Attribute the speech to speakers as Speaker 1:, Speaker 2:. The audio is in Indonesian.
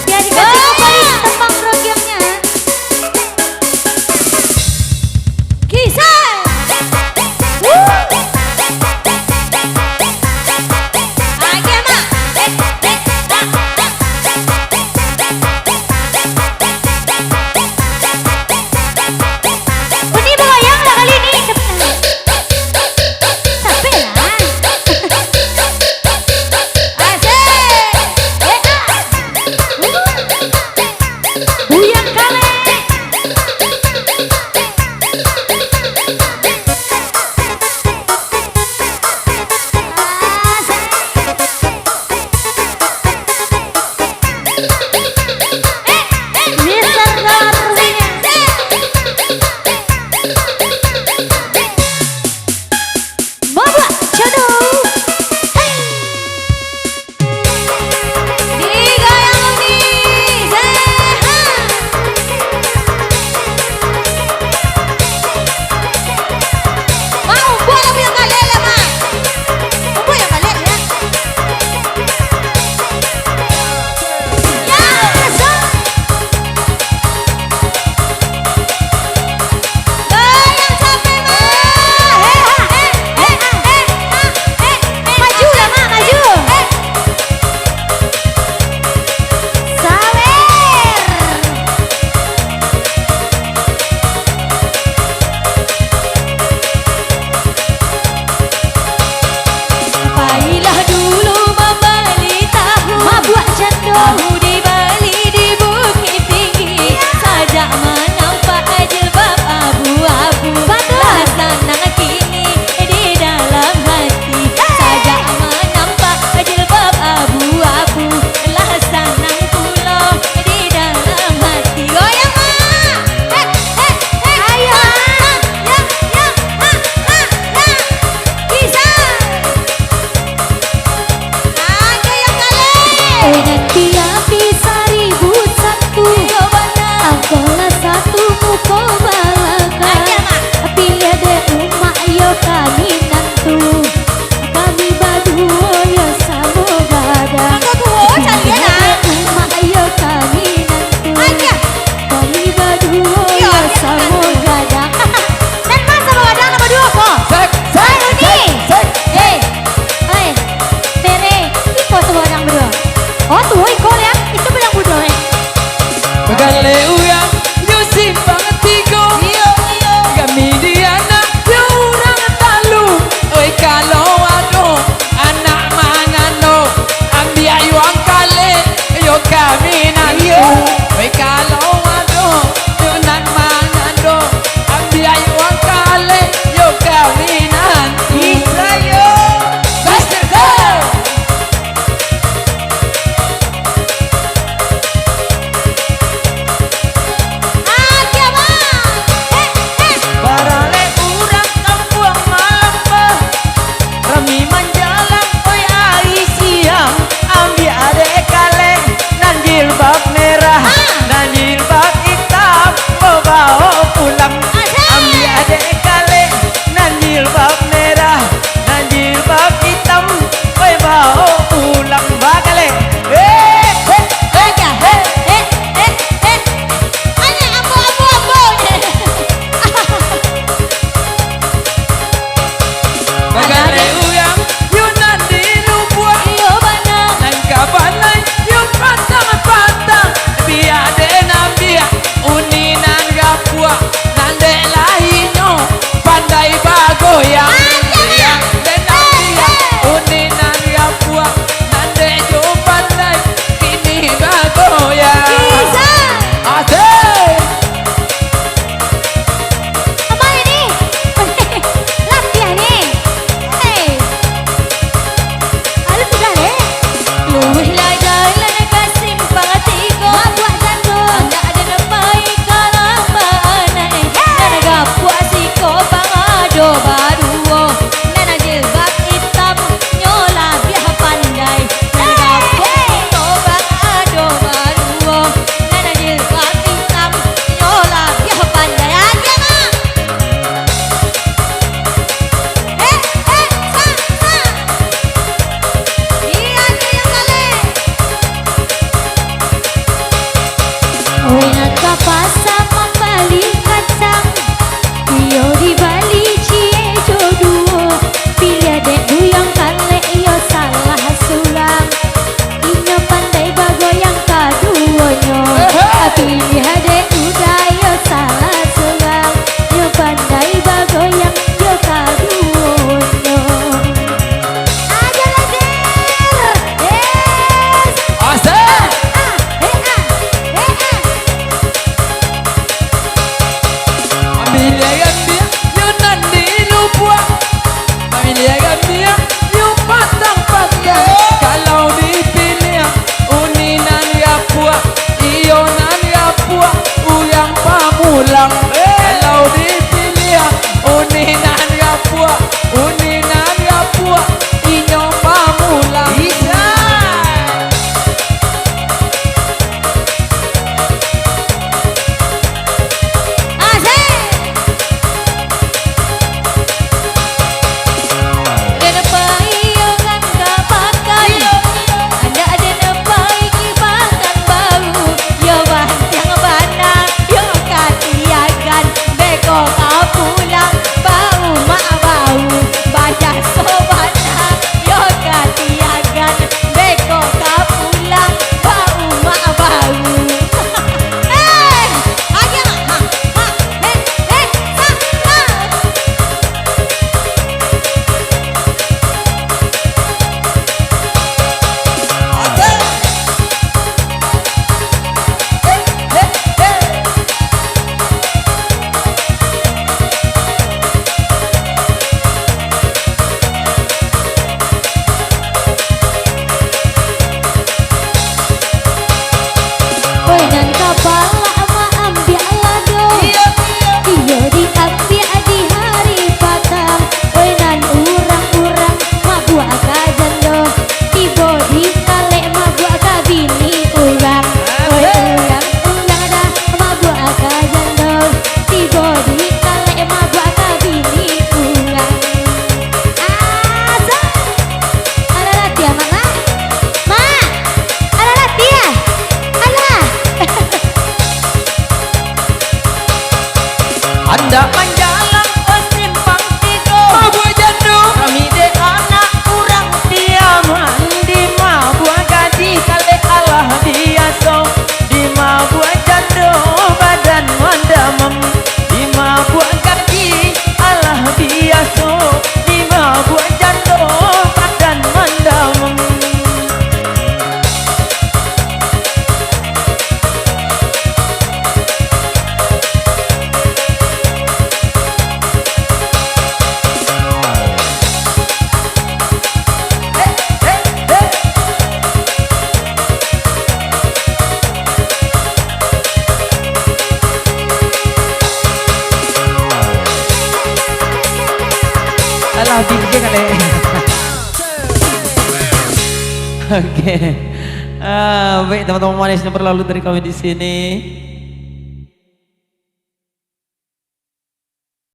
Speaker 1: Ya dikasih kembali tembang rogyangnya. Kisah. Tahu dibeli di bukit tinggi, sajak menampak jilbab abu-abu. Lah senang kini di dalam hati, sajak menampak jilbab abu-abu. Lah senang pula di dalam hati. Goyang mak, ayo bisa. Nanti api 1001, angkola satu muko balaka. Pilih deh umak yo kami nantu, kami berdua yo sama gada. Pilih deh umak yo kami nantu, kami berdua yo sama gada. Dan mas sama gada nama dua po. Saya ini. Tere, iko sama orang berdua. Oh tuh ikut ya, itu bilang budaya.
Speaker 2: Begale uyang, yo simpang tigo. Kami diana, yo orang talu. Oi kalau ado, anak mangano. Ambil ayu angkale, yo kami nanti. Oi kalau ado, yo nan mangano. Ambil ayu angkale, yo kami nanti. Israel, Master Go.
Speaker 1: Aja nan kapala ma ambil lado. Iyo diambil di hari patang. Oi nan urang-urang ma buat kajando. Tibo di kale ma buat ka bini urang. Oi urang dah ma buat kajando. Tibo di kale ma buat ka bini urang. Asa ada latia mana? Ma ada latia? Ada.
Speaker 3: Anda menjalan ke simpang tiga
Speaker 2: Mabuk jando.
Speaker 3: kami de anak kurang dia mandi mabuk gaji kali Allah biasa di mabuk jando badan mandamem di mabuk gaji Allah biasa di mabuk jando badan mandamem. Alah bingkai kali. Oke. Baik teman-teman manis yang berlalu dari kami di sini.